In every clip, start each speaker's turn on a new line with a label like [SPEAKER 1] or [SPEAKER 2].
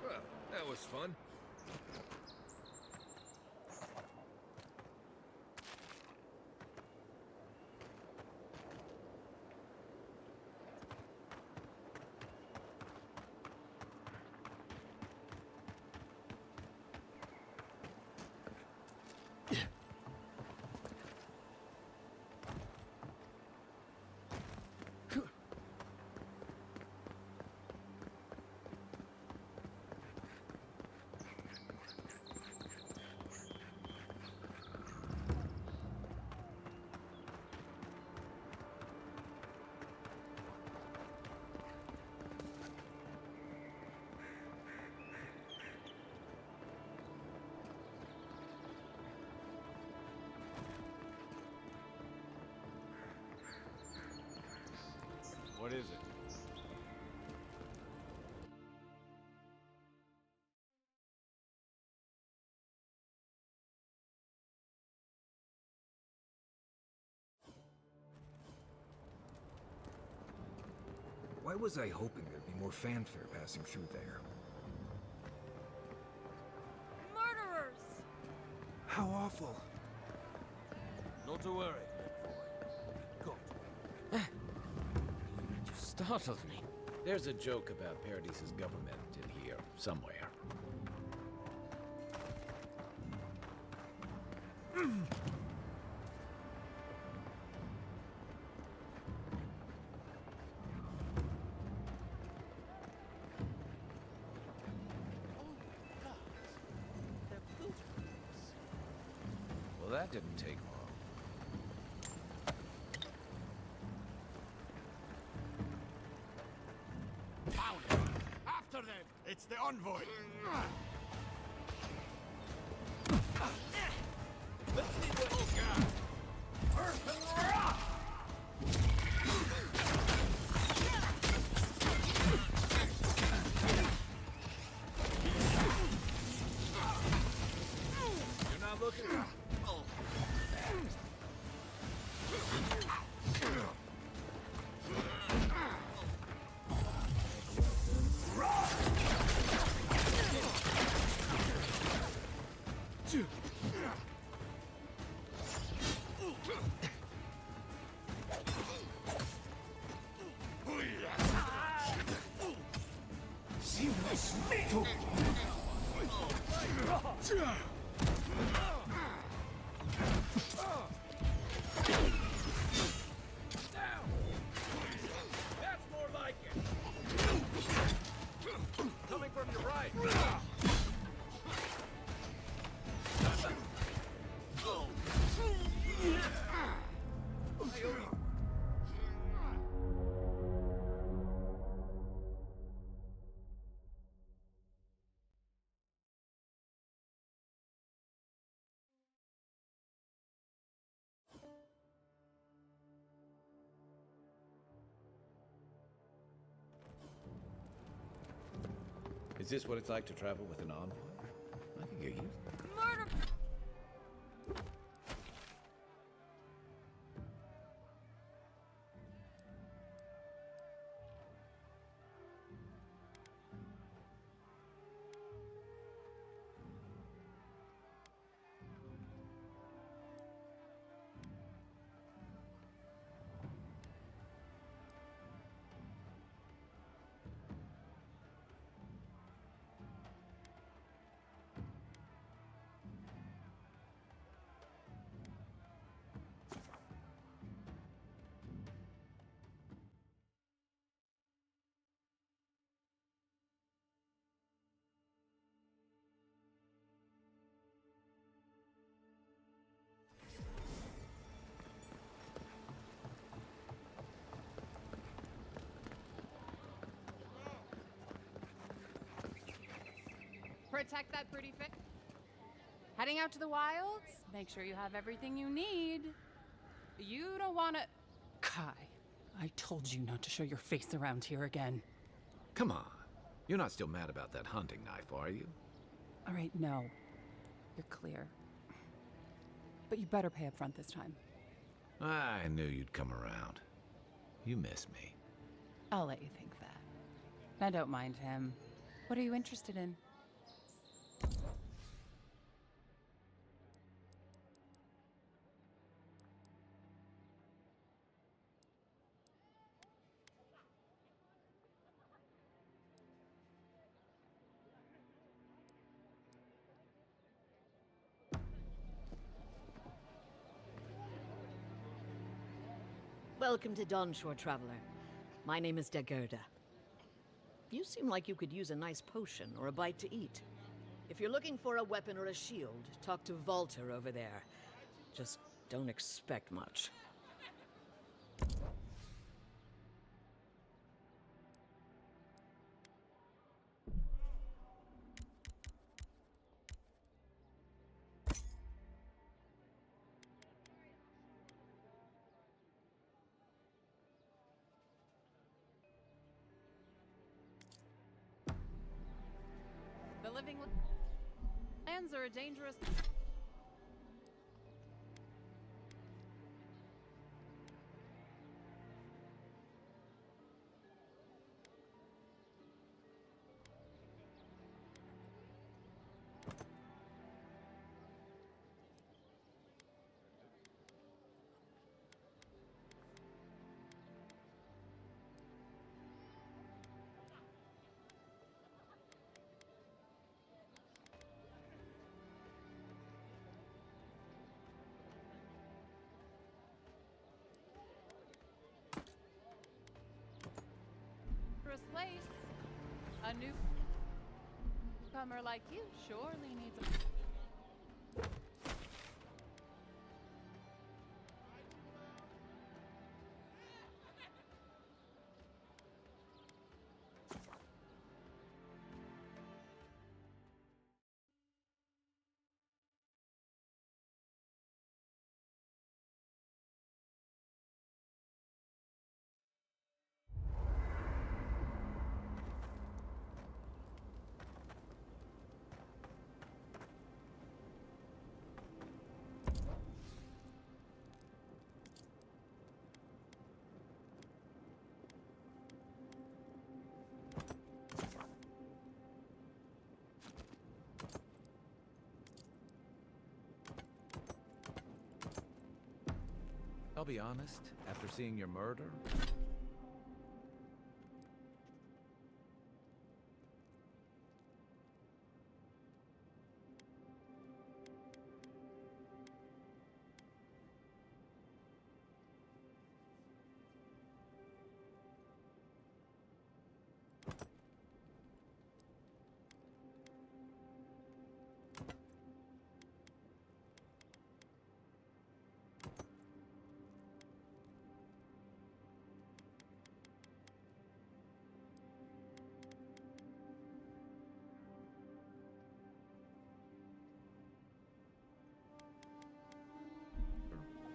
[SPEAKER 1] Well, that was fun.
[SPEAKER 2] What is it?
[SPEAKER 1] Why was I hoping there'd be more fanfare passing through there?
[SPEAKER 3] Murderers!
[SPEAKER 1] How awful.
[SPEAKER 2] Not to worry, boy. Got
[SPEAKER 4] You startled me. There's a joke about Paradis's government in here, somewhere. Well, that didn't take long.
[SPEAKER 5] Found it. After them! It's the envoy!
[SPEAKER 2] Let's see what you got.
[SPEAKER 4] You're not looking.
[SPEAKER 1] That's more like it! Coming from your right!
[SPEAKER 4] Is this what it's like to travel with an envoy? I can get used.
[SPEAKER 3] Murder!
[SPEAKER 6] protect that pretty face. Heading out to the wilds? Make sure you have everything you need. You don't want to...
[SPEAKER 7] Kai, I told you not to show your face around here again.
[SPEAKER 4] Come on. You're not still mad about that hunting knife, are you?
[SPEAKER 7] All right, no. You're clear. But you better pay up front this time.
[SPEAKER 4] I knew you'd come around. You miss me.
[SPEAKER 7] I'll let you think that. I don't mind him. What are you interested in?
[SPEAKER 8] Welcome to Dawnshore, Traveler. My name is Dagerda. You seem like you could use a nice potion or a bite to eat. If you're looking for a weapon or a shield, talk to Valter over there. Just don't expect much.
[SPEAKER 6] The living lands are a dangerous... place. A newcomer like you surely needs a...
[SPEAKER 4] I'll be honest, after seeing your murder...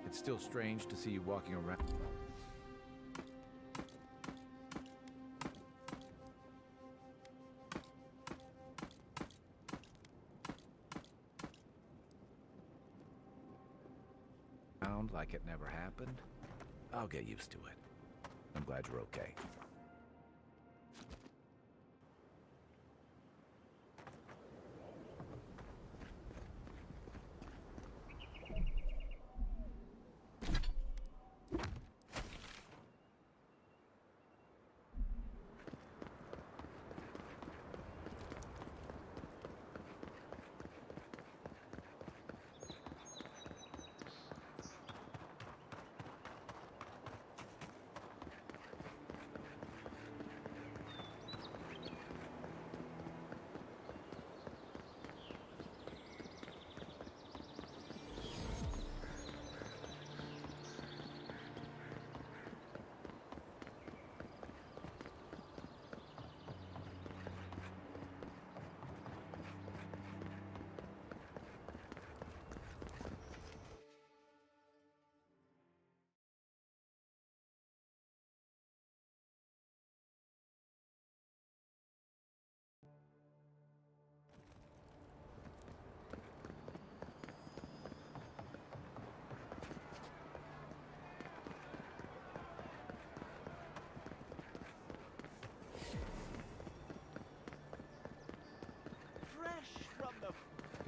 [SPEAKER 4] It's still strange to see you walking around. Like it never happened. I'll get used to it. I'm glad you're okay.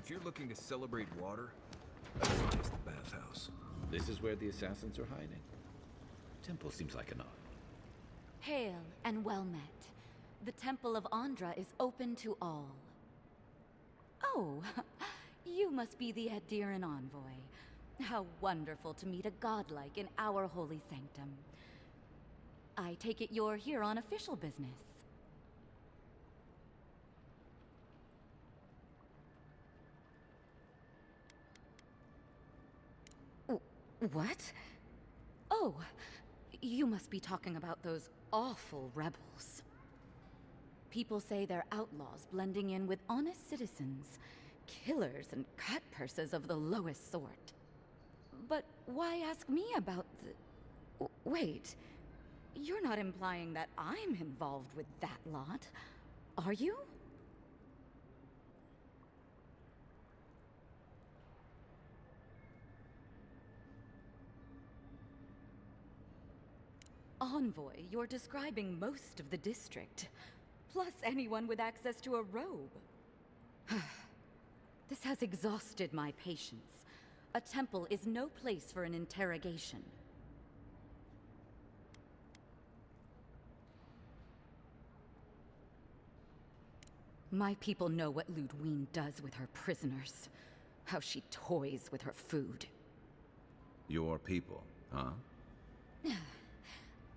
[SPEAKER 1] If you're looking to celebrate water, I suggest the bathhouse.
[SPEAKER 4] This is where the assassins are hiding. Temple seems like an odd.
[SPEAKER 9] Hail and well met. The Temple of Andra is open to all. Oh, you must be the Addiran envoy. How wonderful to meet a godlike in our holy sanctum. I take it you're here on official business. What? Oh, you must be talking about those awful rebels. People say they're outlaws blending in with honest citizens, killers and cutpurses of the lowest sort. But why ask me about the... Wait, you're not implying that I'm involved with that lot, are you? Envoy, you're describing most of the district, plus anyone with access to a robe. This has exhausted my patience. A temple is no place for an interrogation. My people know what Ludwine does with her prisoners. How she toys with her food.
[SPEAKER 4] Your people, huh?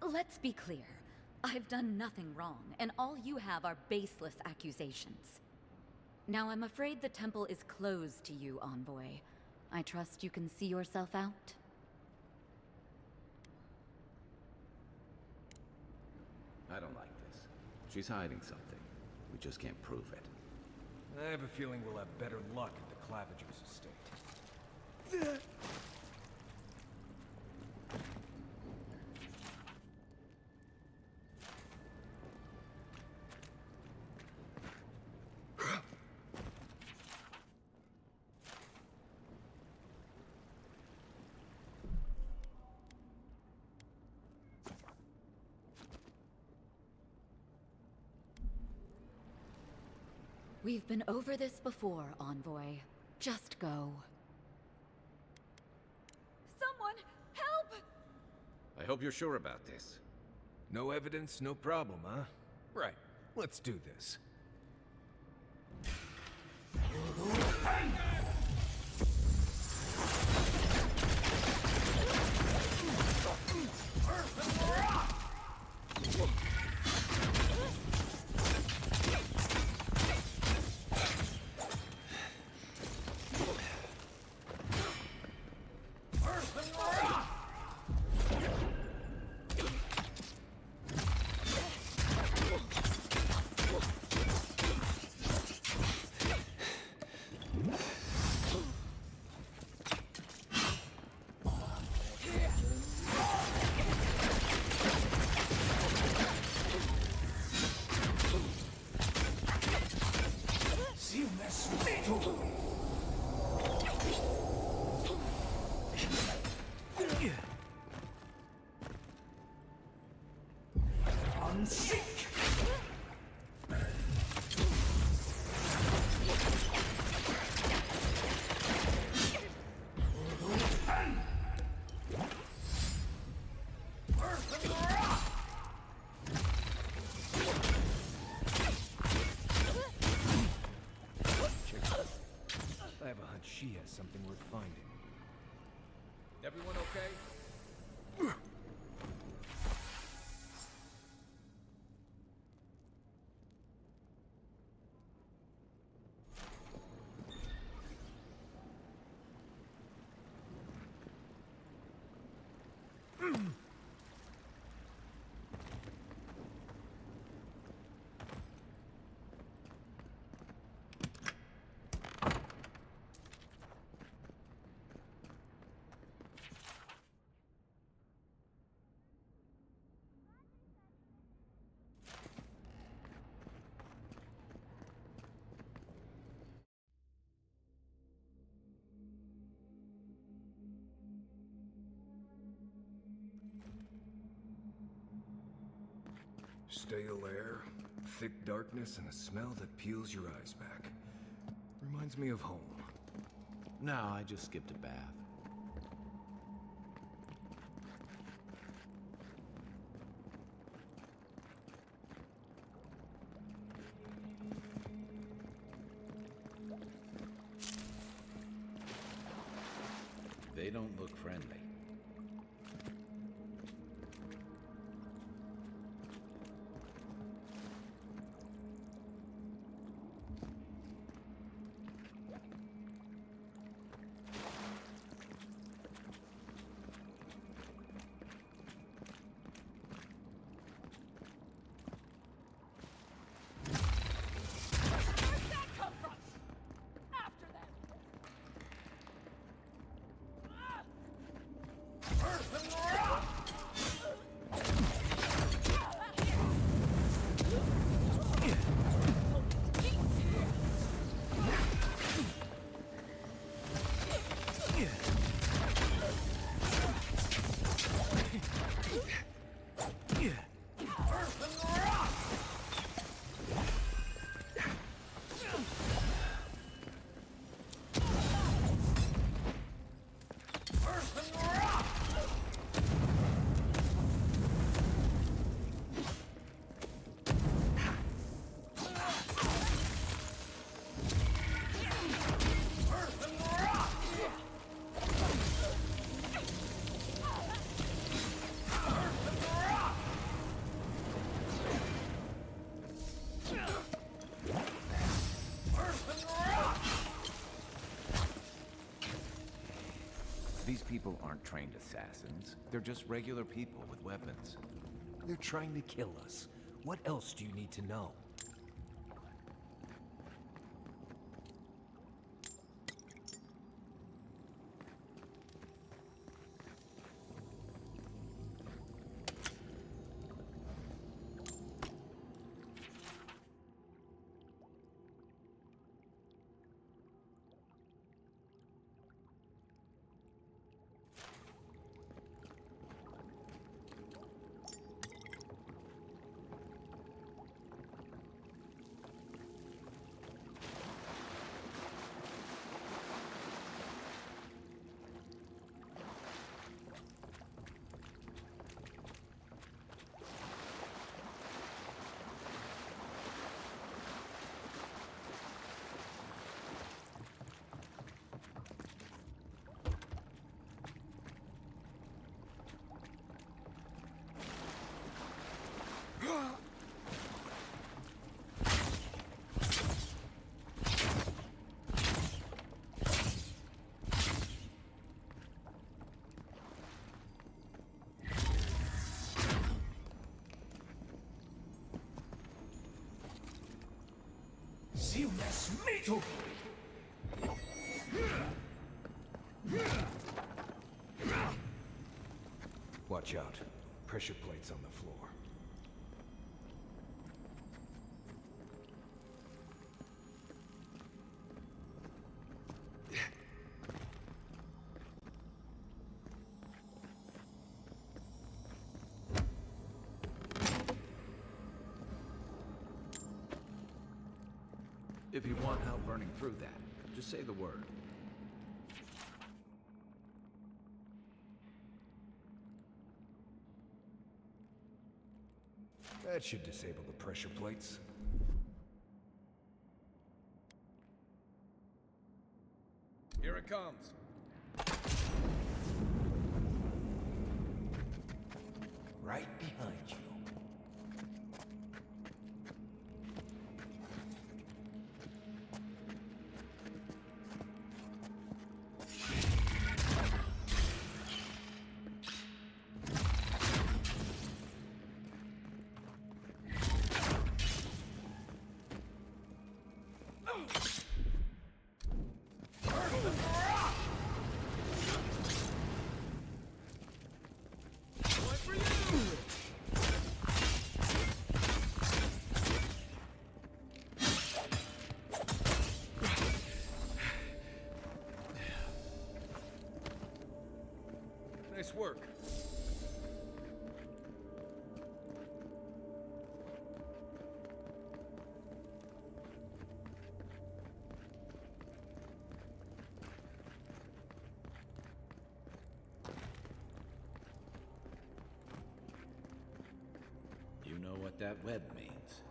[SPEAKER 9] Let's be clear. I've done nothing wrong, and all you have are baseless accusations. Now I'm afraid the temple is closed to you, Envoy. I trust you can see yourself out?
[SPEAKER 4] I don't like this. She's hiding something. We just can't prove it.
[SPEAKER 1] I have a feeling we'll have better luck at the Claviger's estate.
[SPEAKER 9] We've been over this before, Envoy. Just go.
[SPEAKER 6] Someone, help!
[SPEAKER 4] I hope you're sure about this.
[SPEAKER 1] No evidence, no problem, huh? Right. Let's do this. I have a hunch she has something worth finding.
[SPEAKER 4] Everyone okay?
[SPEAKER 1] Stale air, thick darkness, and a smell that peels your eyes back. Reminds me of home.
[SPEAKER 4] No, I just skipped a bath. They don't look friendly.
[SPEAKER 3] Where'd that come from? After them!
[SPEAKER 1] These people aren't trained assassins. They're just regular people with weapons. They're trying to kill us. What else do you need to know? Watch out. Pressure plates on the floor.
[SPEAKER 4] If you want help burning through that, just say the word.
[SPEAKER 1] That should disable the pressure plates.
[SPEAKER 2] Here it comes.
[SPEAKER 1] Right behind you.
[SPEAKER 2] Nice work.
[SPEAKER 4] that web means.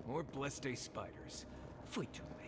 [SPEAKER 1] More blessed spiders. Fui tu meio.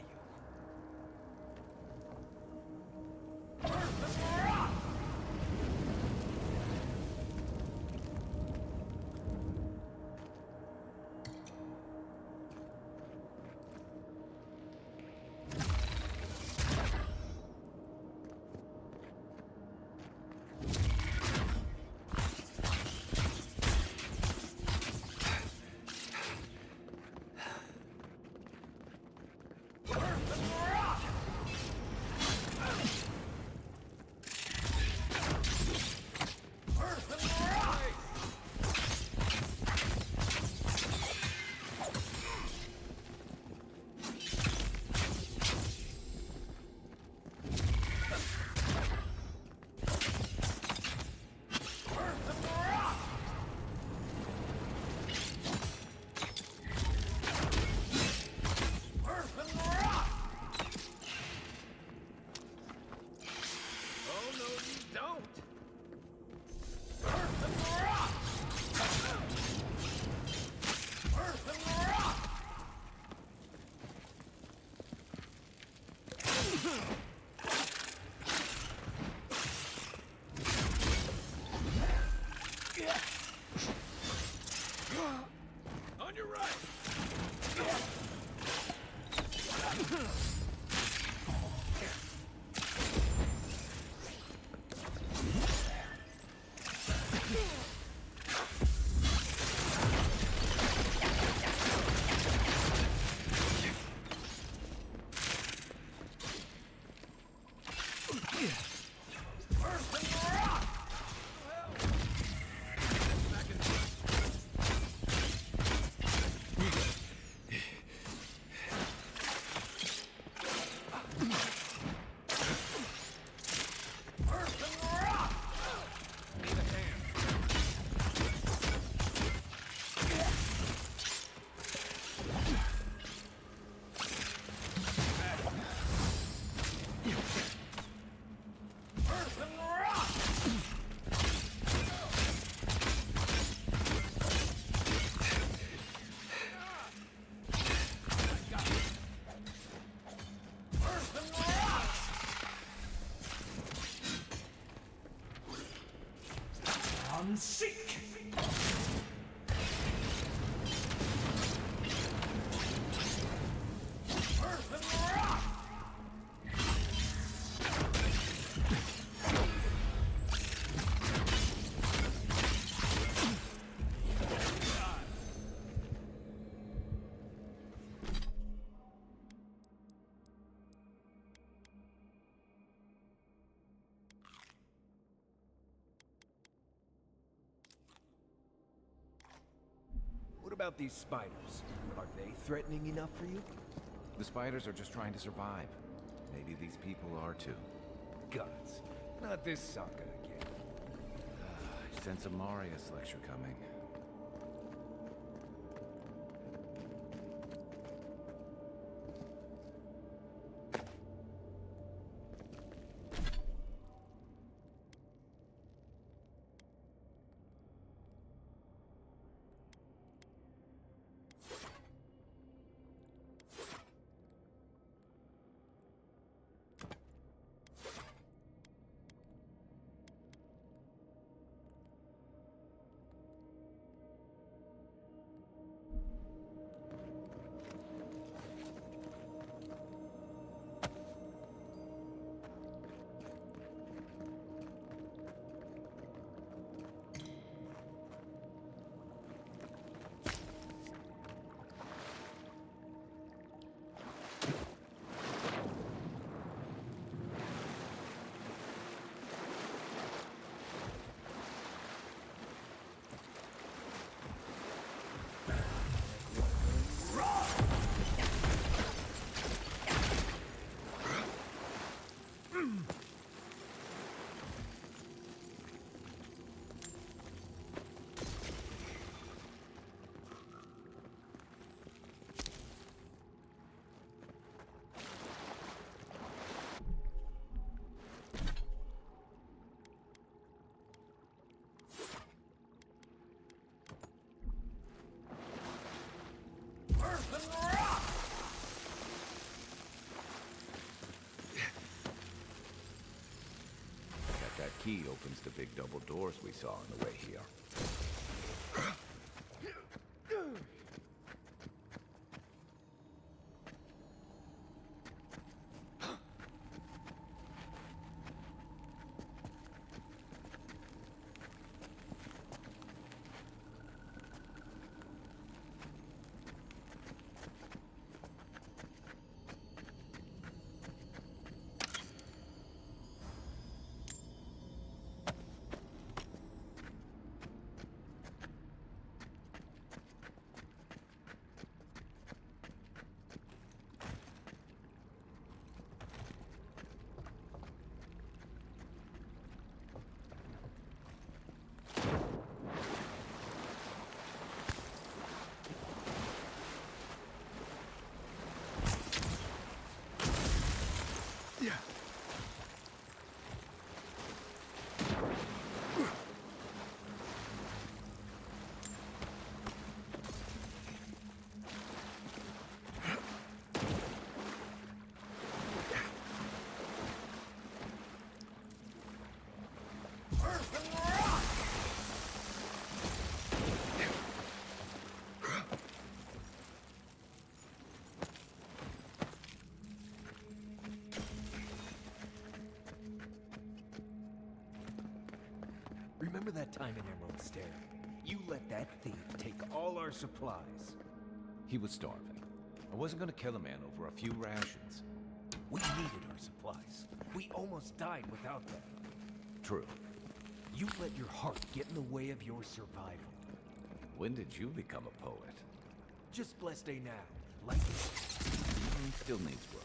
[SPEAKER 2] On your right!
[SPEAKER 1] Seek! What about these spiders? Are they threatening enough for you?
[SPEAKER 2] The spiders are just trying to survive. Maybe these people are too.
[SPEAKER 1] Gods, not this saga again.
[SPEAKER 2] I sense a Marius lecture coming.
[SPEAKER 1] key opens the big double doors we saw on the way here. Remember that time in Emerald Stair? You let that thief take all our supplies. He was starving. I wasn't gonna kill a man over a few rations. We needed our supplies. We almost died without them. True. You let your heart get in the way of your survival. When did you become a poet? Just blessed day now. Like it. Still needs work.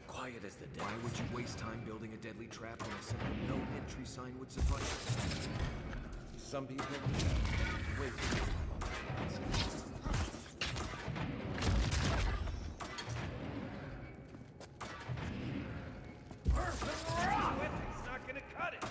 [SPEAKER 1] Quiet as the dead. Why would you waste time building a deadly trap when a simple no entry sign would suffice? Some people wait for time on their hands.
[SPEAKER 5] It's not gonna cut it!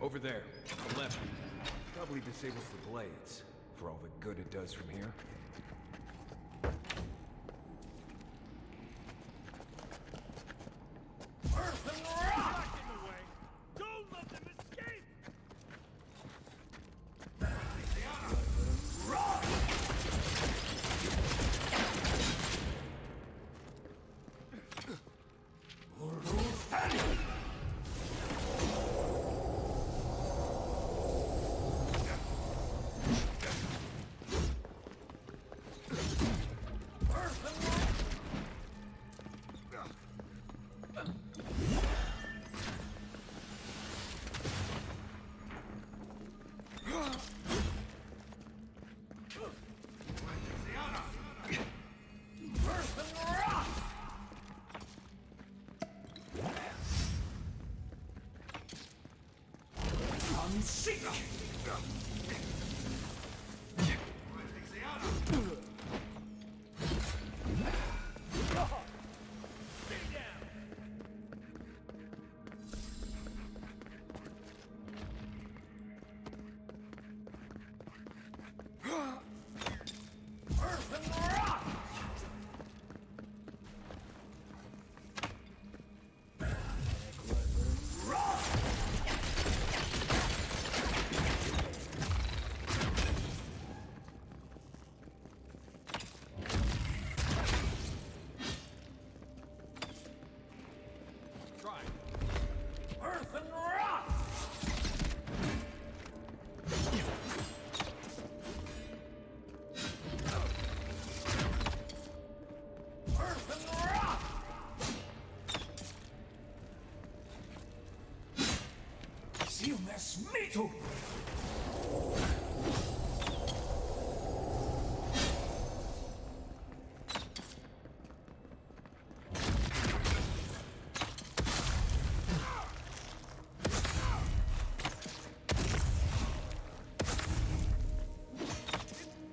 [SPEAKER 1] Over there, on the left. Probably disables the blades, for all the good it does from here.
[SPEAKER 5] Don't let them escape!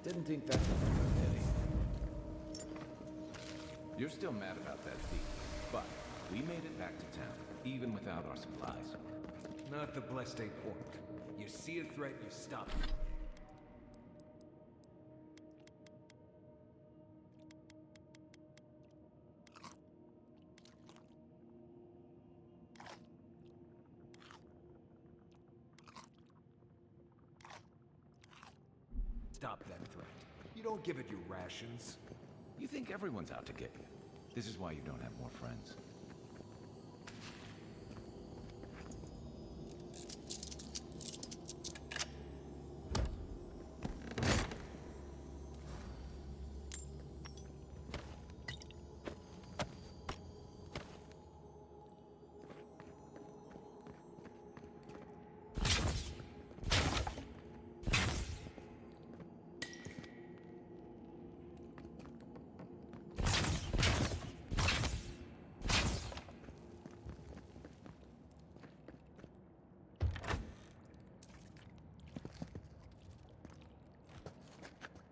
[SPEAKER 4] Didn't think that was a pity.
[SPEAKER 2] You're still mad about that thief, but we made it back to town, even without our supplies.
[SPEAKER 1] Not the blessed port. You see a threat, you stop it. Stop that threat. You don't give it your rations.
[SPEAKER 2] You think everyone's out to get you. This is why you don't have more friends.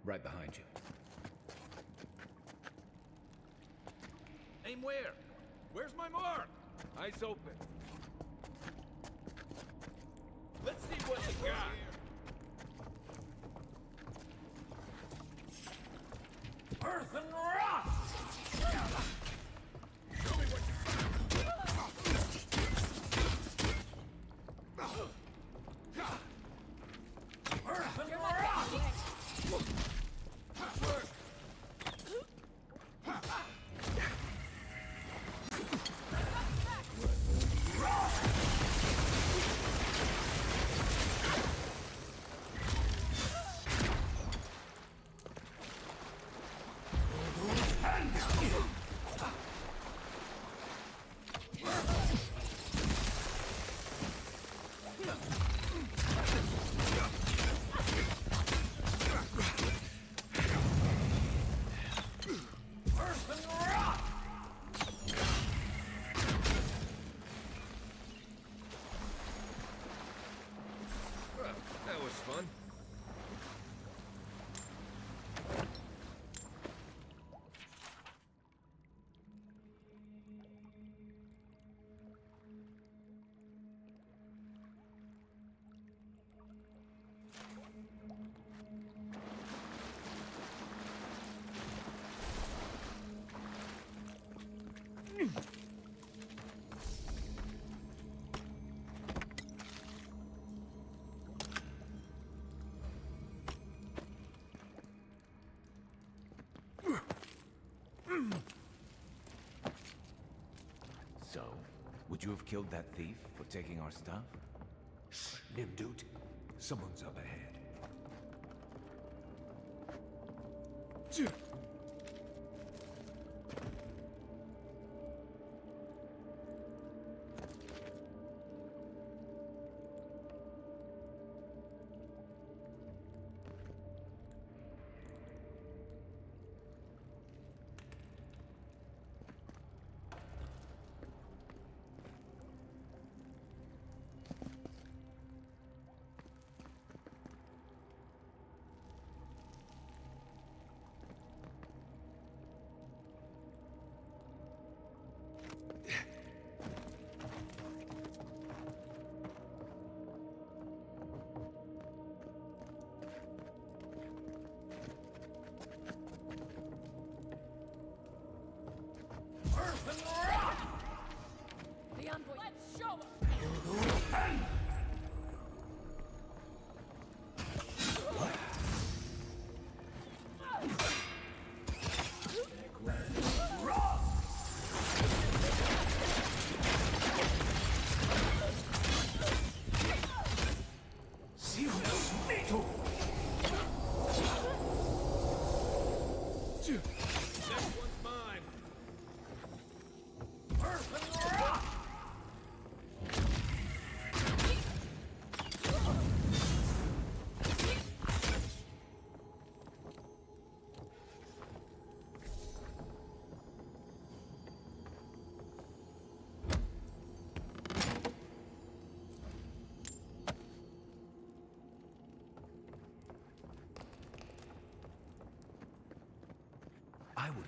[SPEAKER 4] Right behind you.
[SPEAKER 5] Aim where? Where's my mark? Eyes open. Let's see what you got. Earth and rock! Show me what you got. Earth and rock! Work. That was fun.
[SPEAKER 2] So, would you have killed that thief for taking our stuff?
[SPEAKER 1] Shh, Nimdut. Someone's up ahead.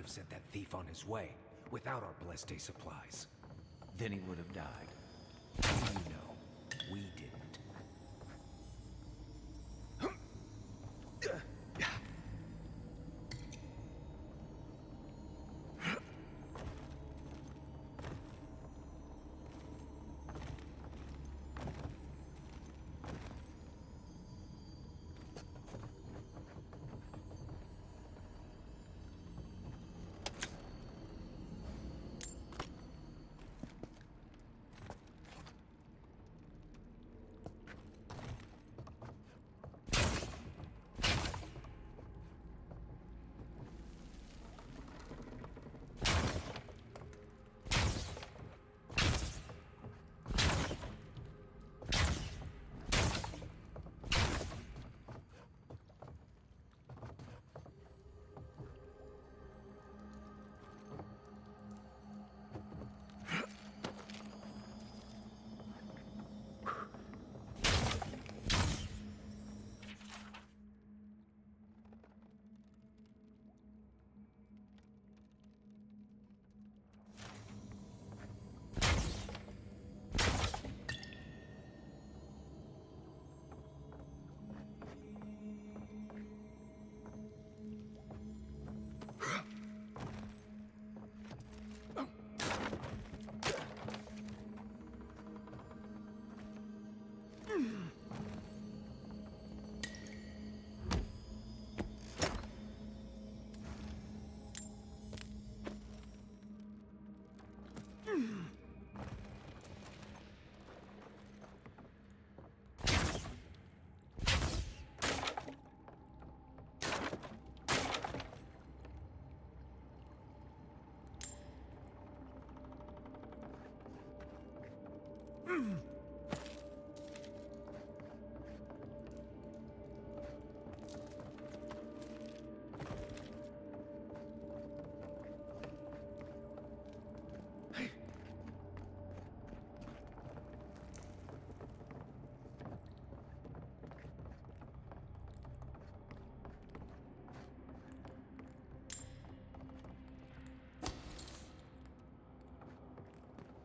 [SPEAKER 1] have sent that thief on his way without our blessed day supplies. Then he would have died. You know, we didn't.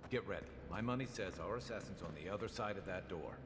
[SPEAKER 2] Get ready. My money says our assassin's on the other side of that door.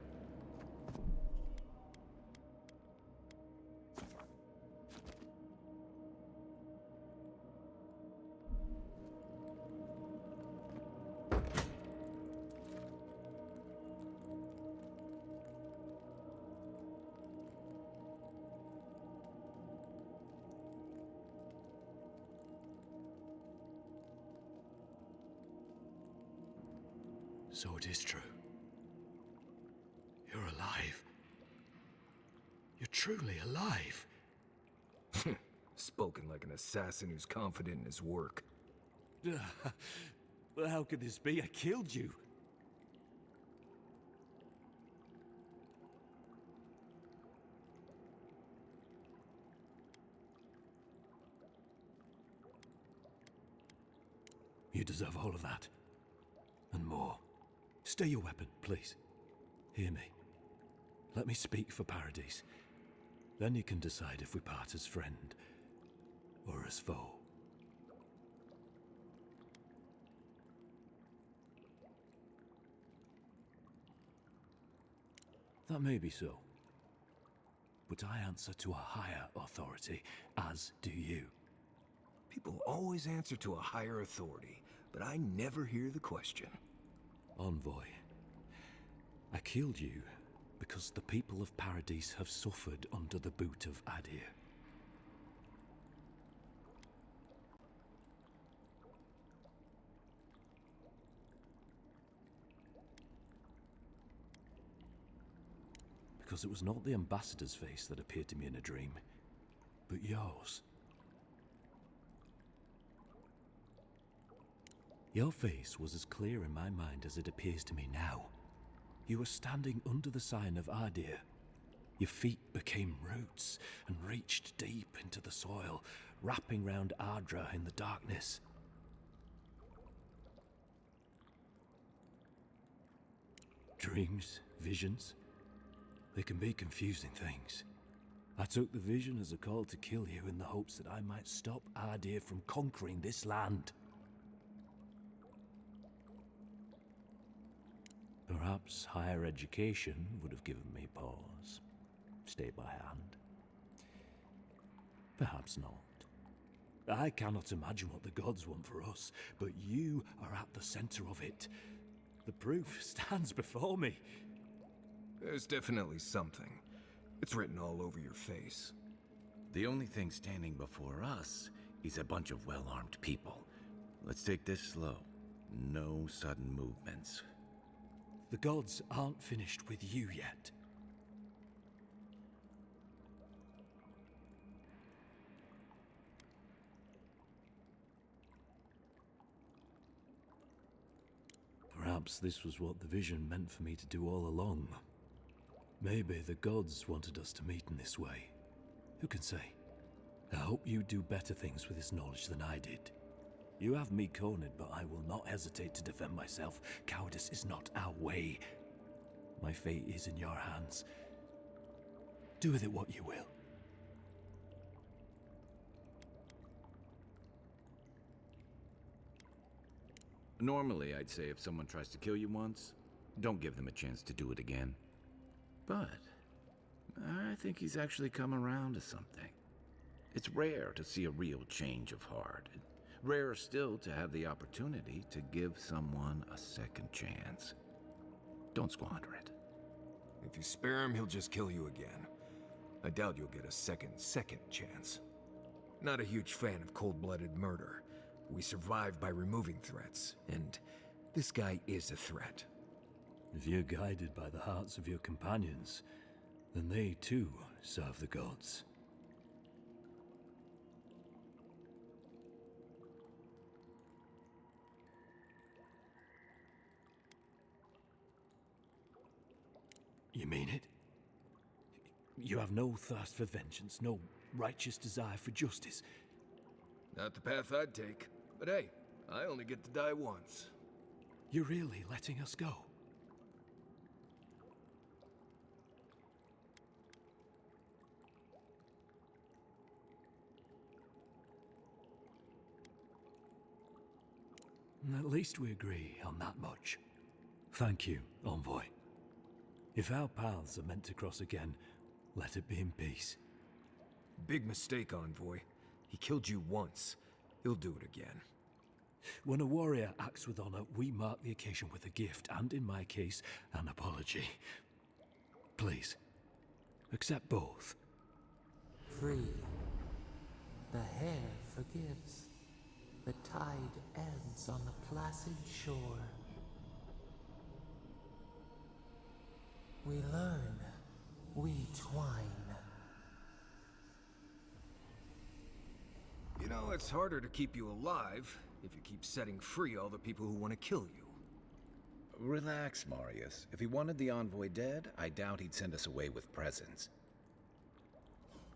[SPEAKER 10] So it is true. You're alive. You're truly alive.
[SPEAKER 5] Spoken like an assassin who's confident in his work.
[SPEAKER 10] Well, how could this be? I killed you. You deserve all of that. And more. Stay your weapon, please. Hear me. Let me speak for Paradise. Then you can decide if we part as friend or as foe. That may be so. But I answer to a higher authority, as do you.
[SPEAKER 5] People always answer to a higher authority, but I never hear the question.
[SPEAKER 10] Envoy, I killed you because the people of Paradise have suffered under the boot of Adir. Because it was not the ambassador's face that appeared to me in a dream, but yours. Your face was as clear in my mind as it appears to me now. You were standing under the sign of Adir. Your feet became roots and reached deep into the soil, wrapping round Ardra in the darkness. Dreams, visions, they can be confusing things. I took the vision as a call to kill you in the hopes that I might stop Ardea from conquering this land. Perhaps higher education would have given me pause. Stay by hand. Perhaps not. I cannot imagine what the gods want for us, but you are at the center of it. The proof stands before me.
[SPEAKER 5] There's definitely something. It's written all over your face.
[SPEAKER 4] The only thing standing before us is a bunch of well-armed people. Let's take this slow. No sudden movements.
[SPEAKER 10] The gods aren't finished with you yet. Perhaps this was what the vision meant for me to do all along. Maybe the gods wanted us to meet in this way. Who can say? I hope you do better things with this knowledge than I did. You have me cornered, but I will not hesitate to defend myself. Cowardice is not our way. My fate is in your hands. Do with it what you will.
[SPEAKER 4] Normally, I'd say if someone tries to kill you once, don't give them a chance to do it again. But I think he's actually come around to something. It's rare to see a real change of heart. Rarer still to have the opportunity to give someone a second chance. Don't squander it.
[SPEAKER 5] If you spare him, he'll just kill you again. I doubt you'll get a second chance. Not a huge fan of cold-blooded murder. We survive by removing threats, and this guy is a threat.
[SPEAKER 10] If you're guided by the hearts of your companions, then they too serve the gods. You mean it? You have no thirst for vengeance, no righteous desire for justice?
[SPEAKER 5] Not the path I'd take. But hey, I only get to die once.
[SPEAKER 10] You're really letting us go? At least we agree on that much. Thank you, Envoy. If our paths are meant to cross again, let it be in peace.
[SPEAKER 5] Big mistake, Envoy. He killed you once. He'll do it again.
[SPEAKER 10] When a warrior acts with honor, we mark the occasion with a gift, and in my case, an apology. Please, accept both.
[SPEAKER 11] Free. The hair forgives. The tide ends on the placid shore. We learn. We twine.
[SPEAKER 5] You know, it's harder to keep you alive if you keep setting free all the people who want to kill you.
[SPEAKER 4] Relax, Marius. If he wanted the envoy dead, I doubt he'd send us away with presents.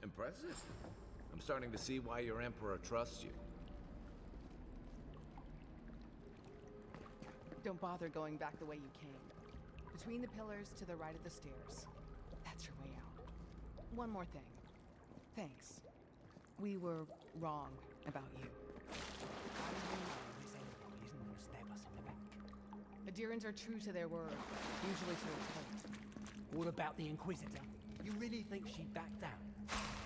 [SPEAKER 4] Impressive. I'm starting to see why your emperor trusts you.
[SPEAKER 6] Don't bother going back the way you came. Between the pillars to the right of the stairs. That's your way out. One more thing. Thanks. We were wrong about you. Adherents are true to their word, usually to a cult.
[SPEAKER 11] What about the Inquisitor? You really think she'd back down?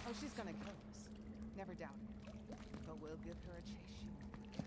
[SPEAKER 6] Oh, she's gonna kill us. Never doubt it. But we'll give her a chase she won't forget.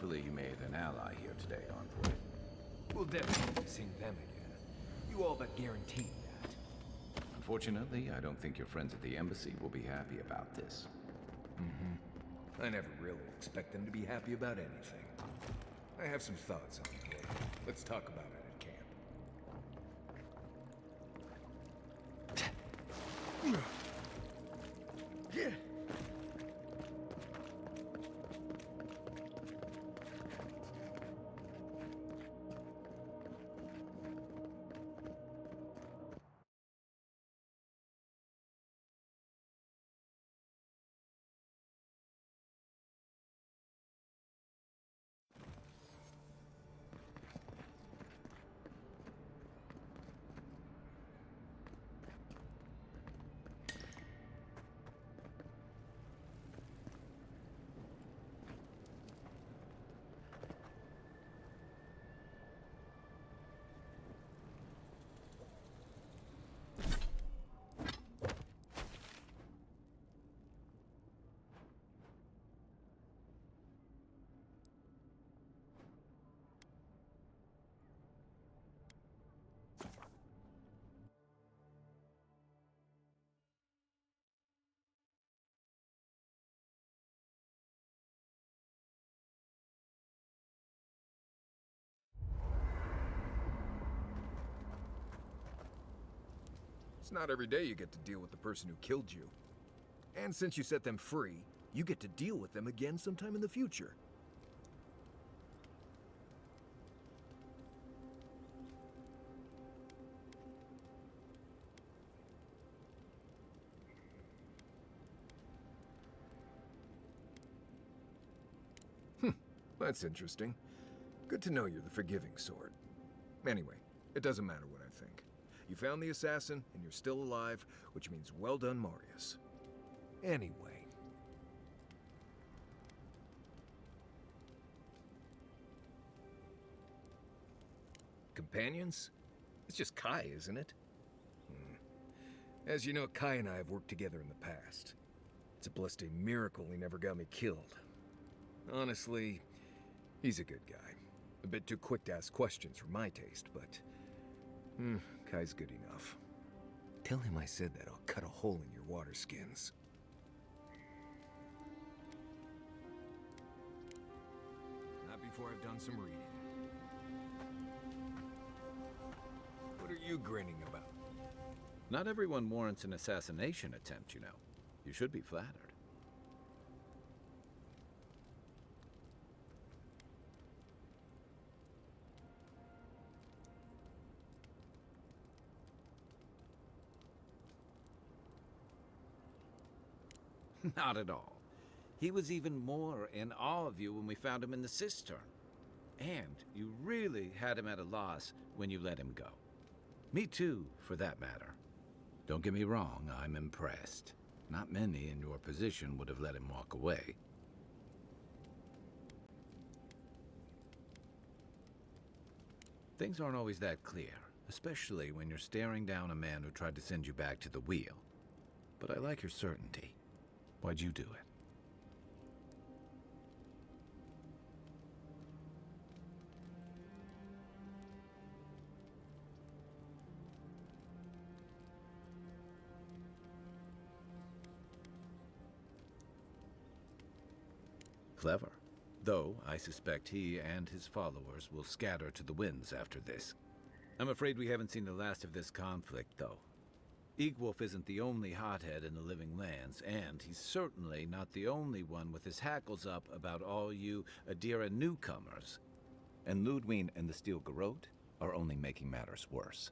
[SPEAKER 4] Hopefully you made an ally here today, Envoy.
[SPEAKER 5] We'll definitely be seeing them again. You all but guaranteed that.
[SPEAKER 4] Unfortunately, I don't think your friends at the embassy will be happy about this.
[SPEAKER 5] I never really expect them to be happy about anything. I have some thoughts on it. Let's talk about it at camp. It's not every day you get to deal with the person who killed you. And since you set them free, you get to deal with them again sometime in the future. That's interesting. Good to know you're the forgiving sort. Anyway, it doesn't matter what I think. You found the assassin, and you're still alive, which means well done, Marius. Anyway. Companions? It's just Kai, isn't it? As you know, Kai and I have worked together in the past. It's a blessed miracle he never got me killed. Honestly, he's a good guy. A bit too quick to ask questions for my taste, but... Kai's good enough. Tell him I said that I'll cut a hole in your water skins. Not before I've done some reading. What are you grinning about?
[SPEAKER 4] Not everyone warrants an assassination attempt, you know. You should be flattered. Not at all. He was even more in awe of you when we found him in the cistern. And you really had him at a loss when you let him go. Me too, for that matter. Don't get me wrong, I'm impressed. Not many in your position would have let him walk away. Things aren't always that clear, especially when you're staring down a man who tried to send you back to the wheel. But I like your certainty. Why'd you do it? Clever. Though, I suspect he and his followers will scatter to the winds after this. I'm afraid we haven't seen the last of this conflict, though. Eagwolf isn't the only hothead in the living lands, and he's certainly not the only one with his hackles up about all you Adira newcomers. And Ludwig and the Steel Garrote are only making matters worse.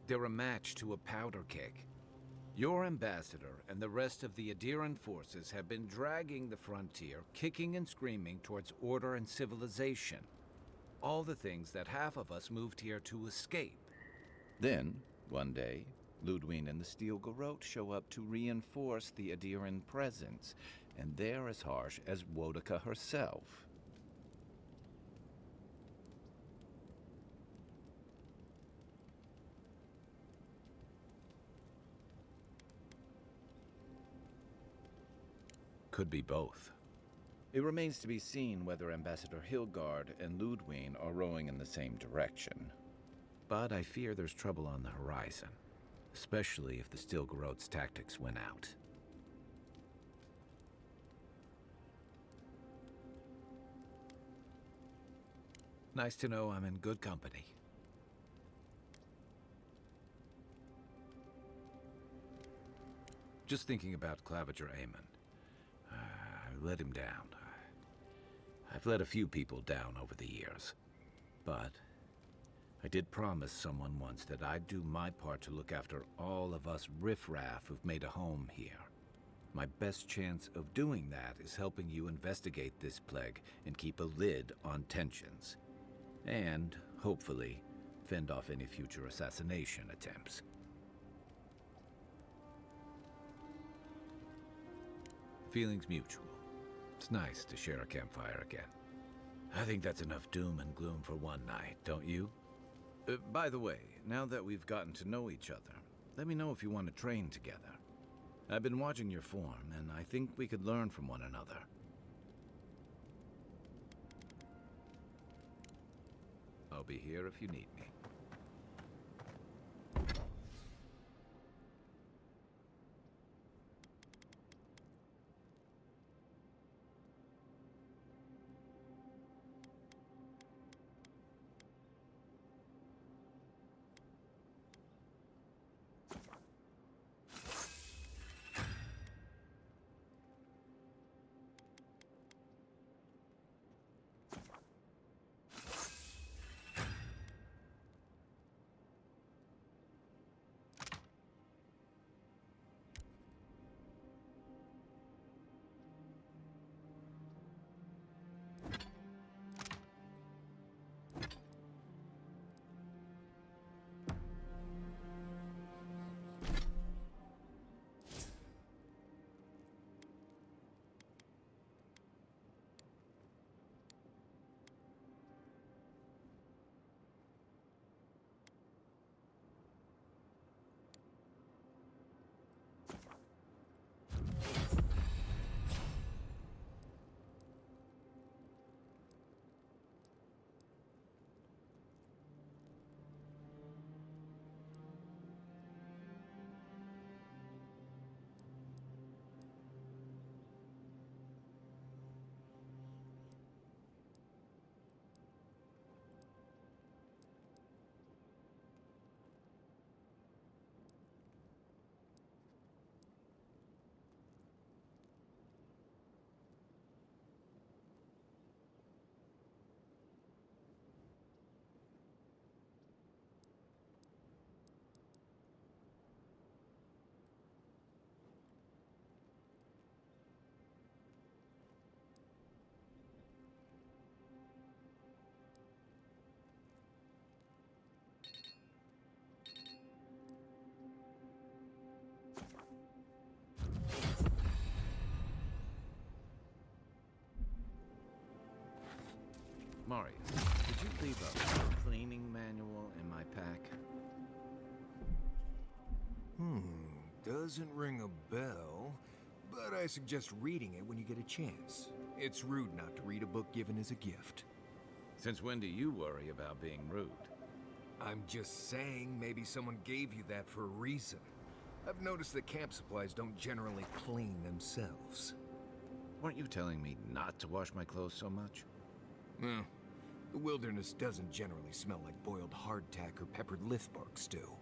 [SPEAKER 4] They're a match to a powder keg. Your ambassador and the rest of the Adiran forces have been dragging the frontier, kicking and screaming towards order and civilization. All the things that half of us moved here to escape. Then, one day, Ludwig and the Steel Garrote show up to reinforce the Adiran presence, and they're as harsh as Woedica herself. Could be both. It remains to be seen whether Ambassador Hilgard and Ludwine are rowing in the same direction. But I fear there's trouble on the horizon, especially if the Stilgarode's tactics win out. Nice to know I'm in good company. Just thinking about Claviger Amon. I let him down. I've let a few people down over the years. But I did promise someone once that I'd do my part to look after all of us riffraff who've made a home here. My best chance of doing that is helping you investigate this plague and keep a lid on tensions. And, hopefully, fend off any future assassination attempts. Feelings mutual. It's nice to share a campfire again. I think that's enough doom and gloom for one night, don't you? By the way, now that we've gotten to know each other, let me know if you want to train together. I've been watching your form, and I think we could learn from one another. I'll be here if you need me. Marius, did you leave a cleaning manual in my pack?
[SPEAKER 5] Doesn't ring a bell, but I suggest reading it when you get a chance. It's rude not to read a book given as a gift.
[SPEAKER 4] Since when do you worry about being rude?
[SPEAKER 5] I'm just saying, maybe someone gave you that for a reason. I've noticed that camp supplies don't generally clean themselves.
[SPEAKER 4] Weren't you telling me not to wash my clothes so much?
[SPEAKER 5] Well, the wilderness doesn't generally smell like boiled hardtack or peppered lithbark stew.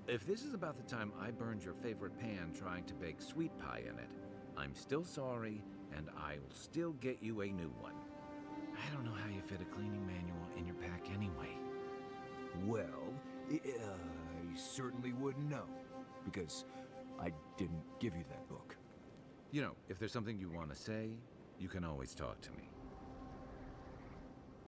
[SPEAKER 4] If this is about the time I burned your favorite pan trying to bake sweet pie in it, I'm still sorry, and I will still get you a new one. I don't know how you fit a cleaning manual in your pack anyway.
[SPEAKER 5] Well, I certainly wouldn't know, because I didn't give you that book.
[SPEAKER 4] You know, if there's something you want to say, you can always talk to me.